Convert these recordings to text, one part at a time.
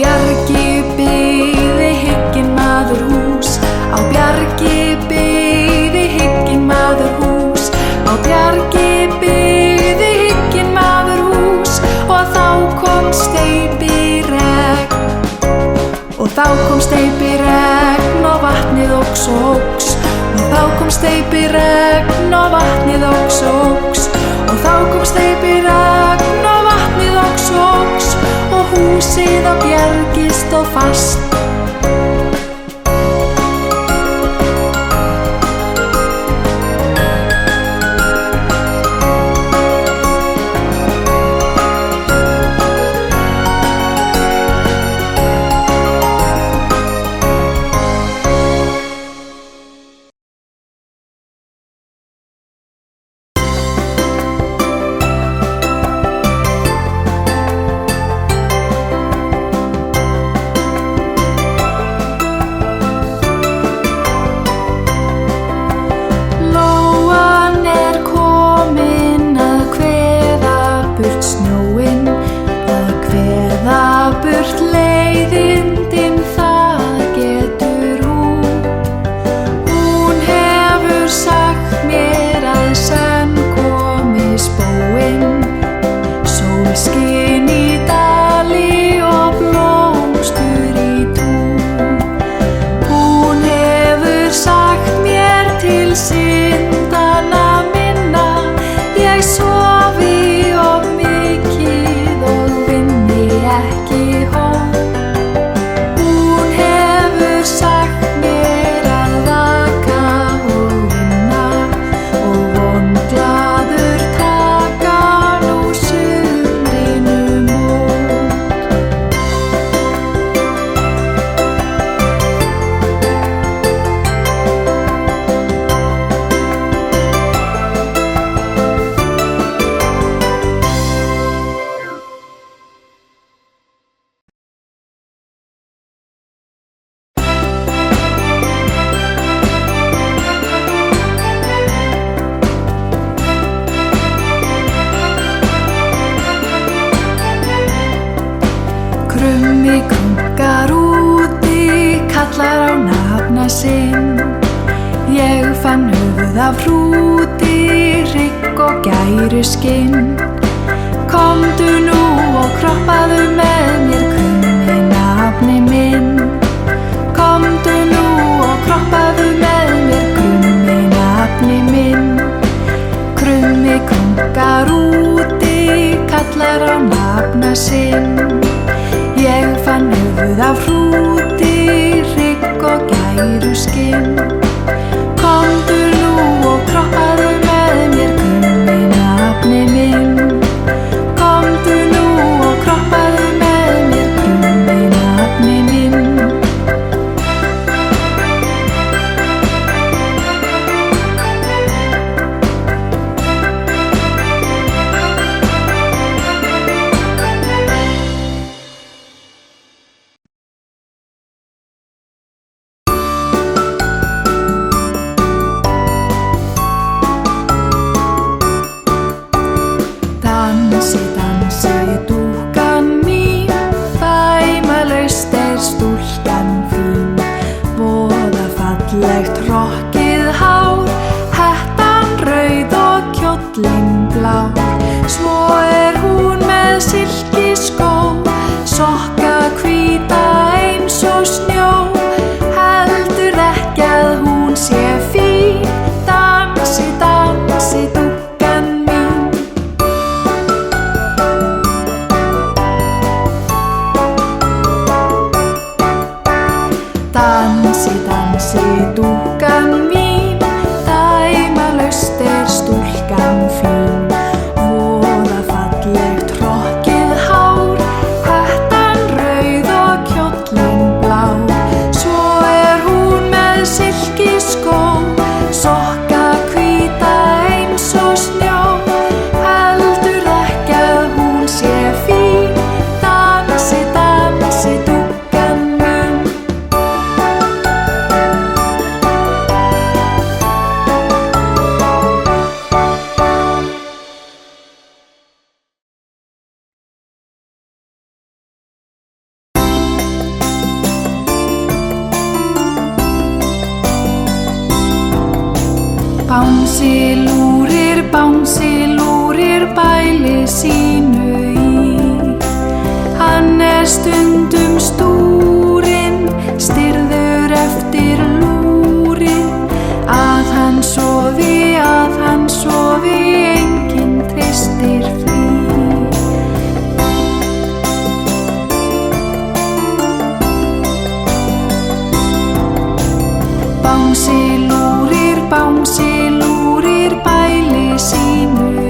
bjargi byggði hygginn maður hús, á bjargi byggði hygginn maður hús, á bjargi byggði hygginn maður hús, og þá kom steypiregn, og þá kom steypiregn og vatnið óx og óx, og þá kom steypiregn og vatnið óx og óx, og þá kom steypiregn og vatnið óx og óx, og húsið á bjargi stóð fast. Krummi krunkar úti, kallar á nafna sinn. Ég fann höfuð af hrúti, hrygg og gæruskinn. Komdu nú og kroppaðu með mér, krummi nafni minn. Komdu nú og kroppaðu með mér, krummi nafni minn. Krummi krunkar úti, kallar á nafna sinn. Ég fann höfuð af hrúti, hrygg og gæruskinn. Komdu nú og kroppaðu með mér, krummi nafni minn. Komdu nú og kroppaðu með mér, krummi nafni minn. Bangsi lúrir bæli sínu í. Hann stundum stúrin, stirður eftir lúrin. Að hann sofi, enginn treystir því. Bangsi lúrir bæli sínu í.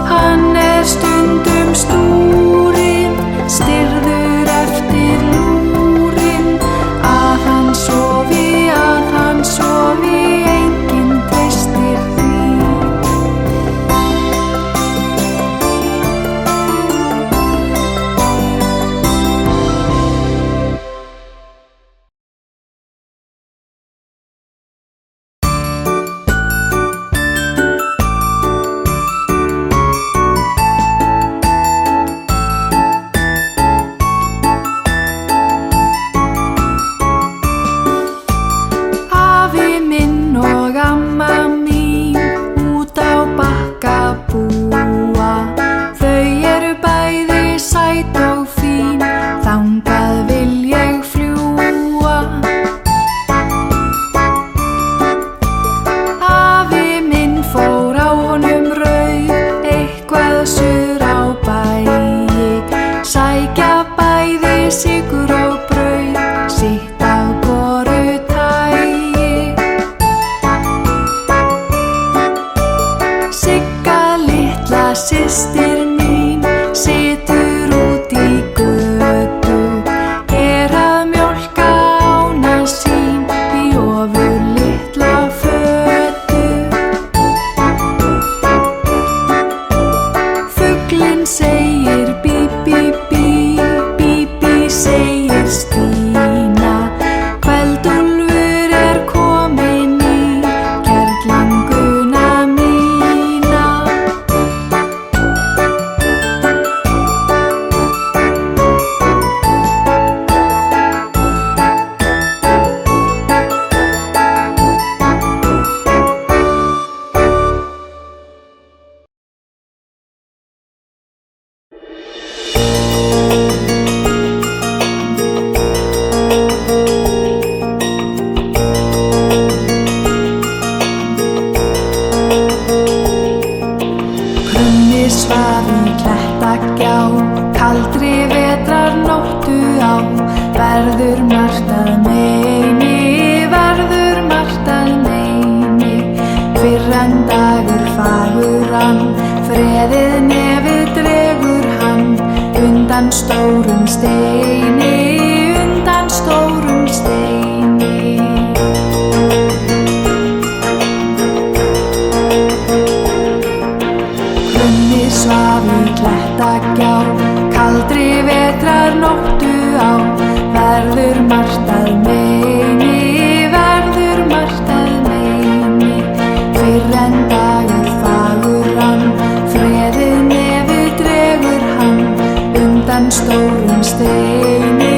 Hann stundum stúrin, stirður eftir lúrin. Að hann sofi, enginn treystir því. Systir mín situr út í götu, að mjólka ána sín í ofurlitla fötu. Fuglinn segir bí bí bí, bí bí segir Stína. Kveld-Úlfur kominn í kerlinguna mína. Svaf í klettagjá, kaldri vetrarnóttu á. Verður margt að meini, fyrr en dagur fagurann. Freðið nefið dregur hann, undan stórum steini. Svaf í klettagjá, kaldri vetrarnóttu á. Verður margt að meini, fyrr en dagur fagurann. Freðið nefið dregur hann, undan stórum steini.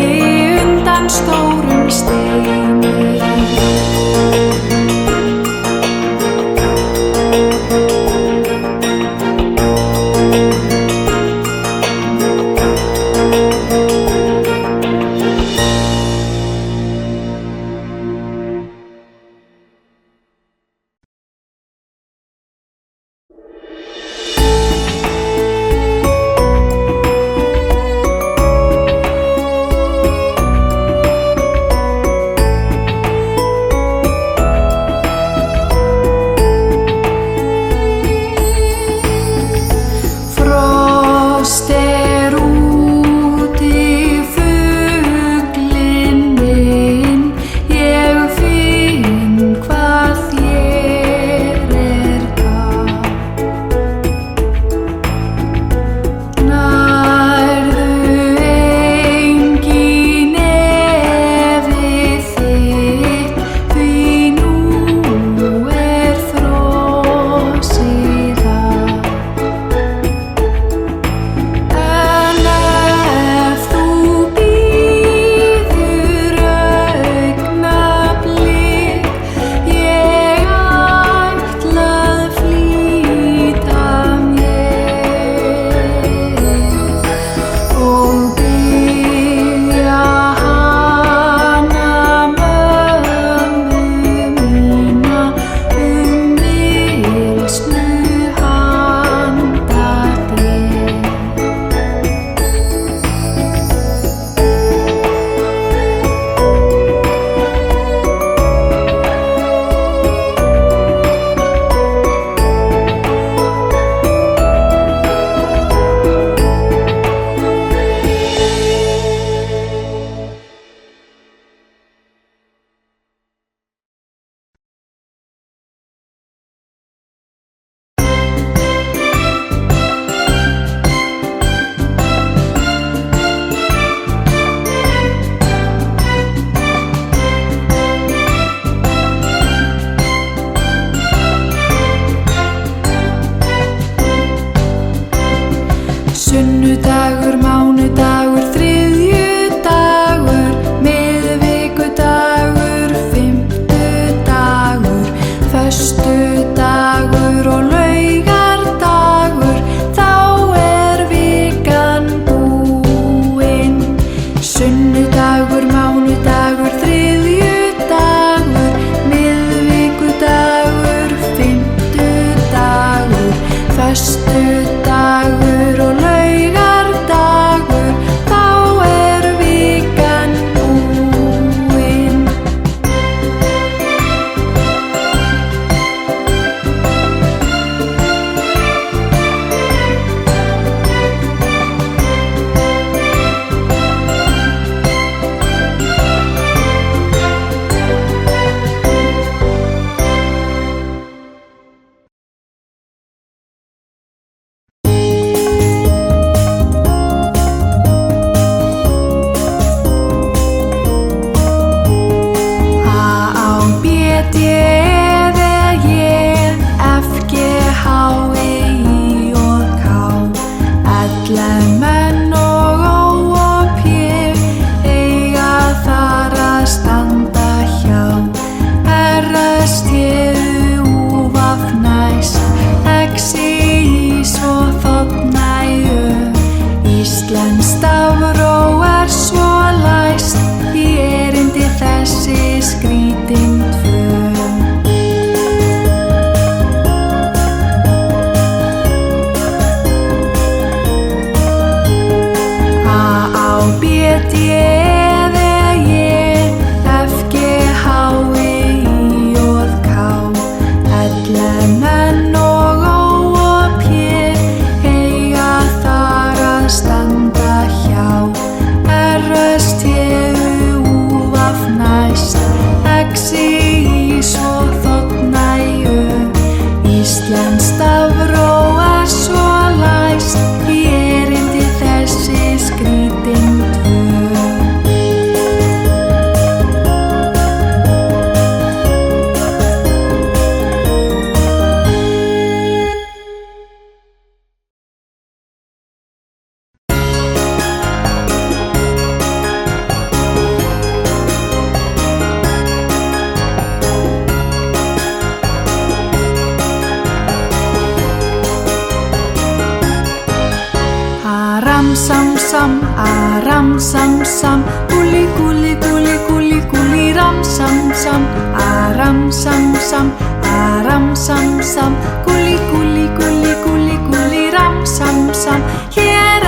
sam sam, gúlli gúlli gúlli gúlli gúlli ram sam sam, aram sam sam, aram sam sam, gúlli gúlli gúlli gúlli gúlli ram sam sam. Hér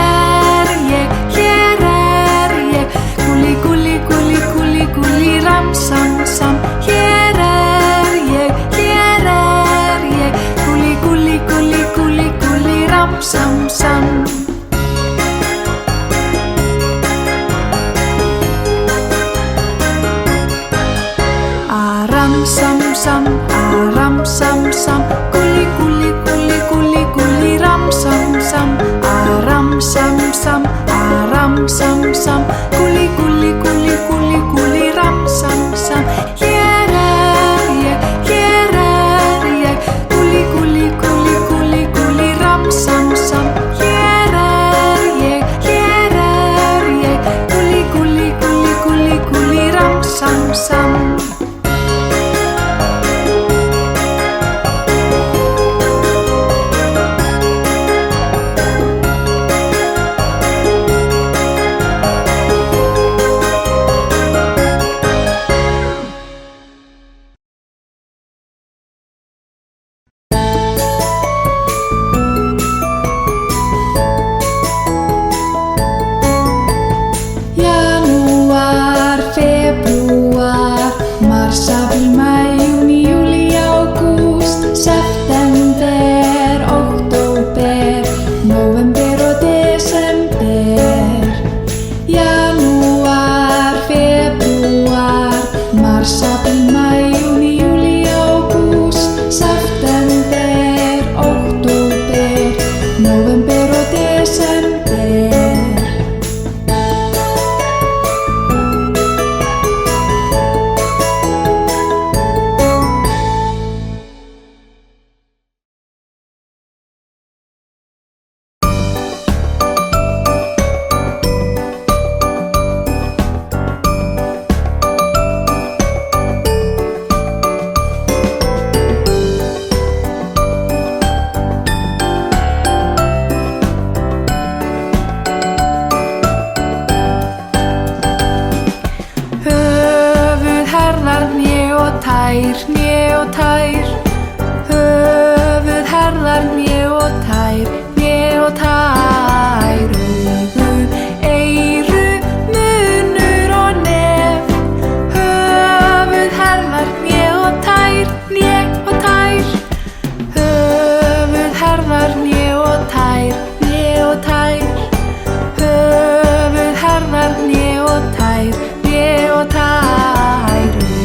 ég, gúlli gúlli gúlli gúlli gúlli ram sam sam. Hér ég, gúlli gúlli gúlli gúlli gúlli ram sam sam. Aram sam sam, aram sam sam, gúlli gúlli gúlli gúlli gúlli ram sam sam. Aram sam sam, aram sam sam, gúlli gúlli gúlli gúlli gúlli ram sam sam. Hér ég, gúlli gúlli gúlli gúlli gúlli ram sam sam. Hér ég, gúlli gúlli gúlli gúlli gúlli ram sam sam.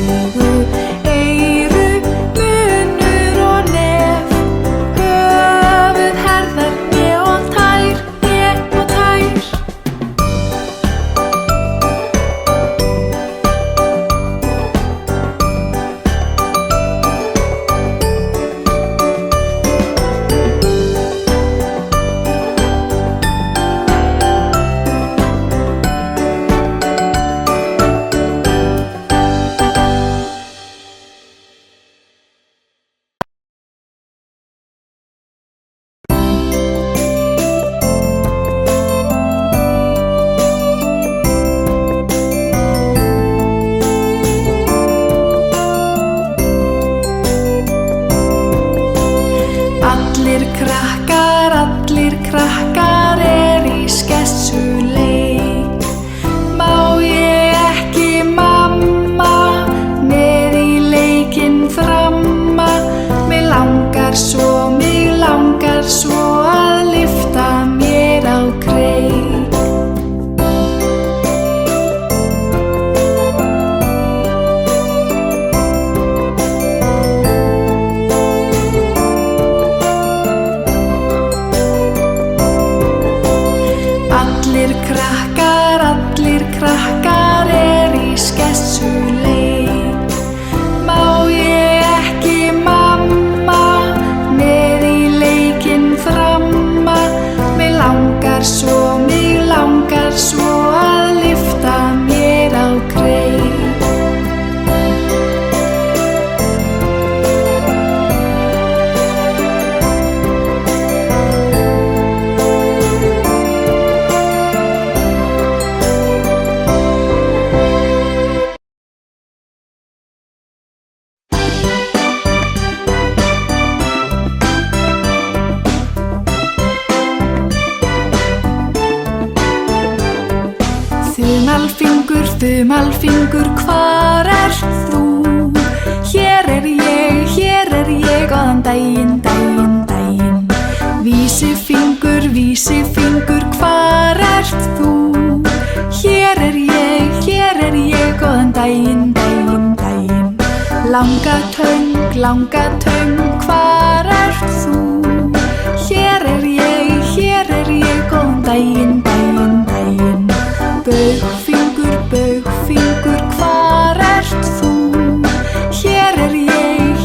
Augu, eyru, munur Þumalfingur, hvar ert þú? Hér er ég, góðan daginn, daginn, daginn. Vísifingur, hvar ert þú? Hér er ég, góðan daginn, daginn, daginn. Langatöng, hvar ert þú? Hér er ég, góðan daginn, daginn, daginn. Baugfingur, hvar ert þú? Hér er ég,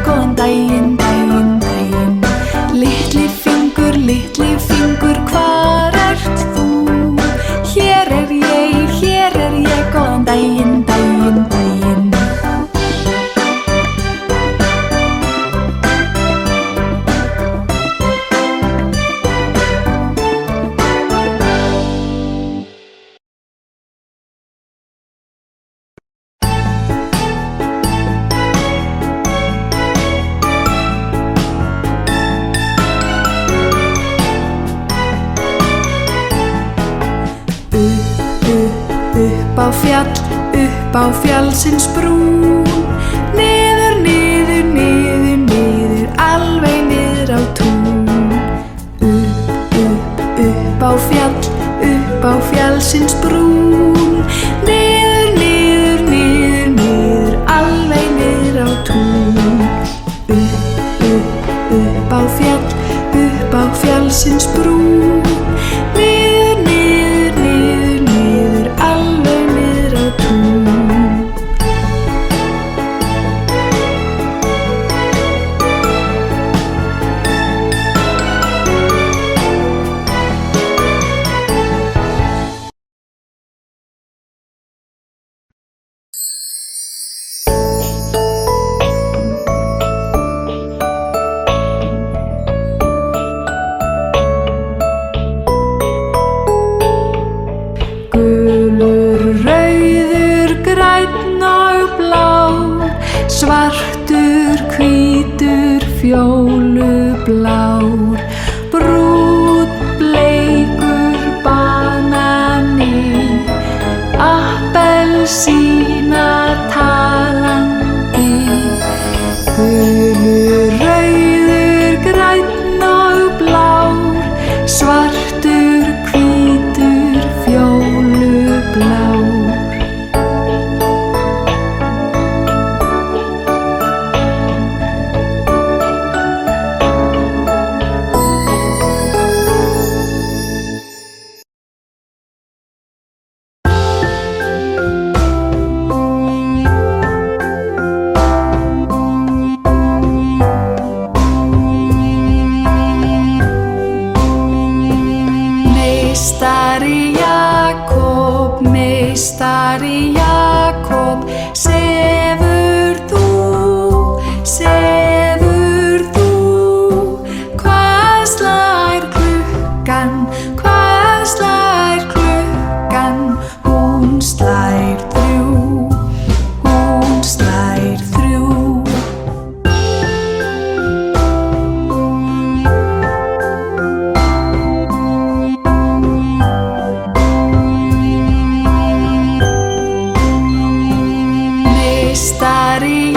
góðan daginn, daginn, daginn. Litli fingur, hvar ert þú? Hér er ég, góðan daginn, daginn, daginn. Upp á fjallsins brún, niður, alveg niður á tún. Upp á fjallsins brún, niður, alveg niður á tún. Upp á fjallsins brún, niður, alveg niður á tún. Svartur, hvítur, fjólublár, brúnn, bleikur, banani, appelsína talandi. Gulur, rauður, grænn og blár, svartur, hvítur, fjólublár. Meistari Jakob, sefur þú? Hvað slær klukkan? Hún slær þrjú. Meistari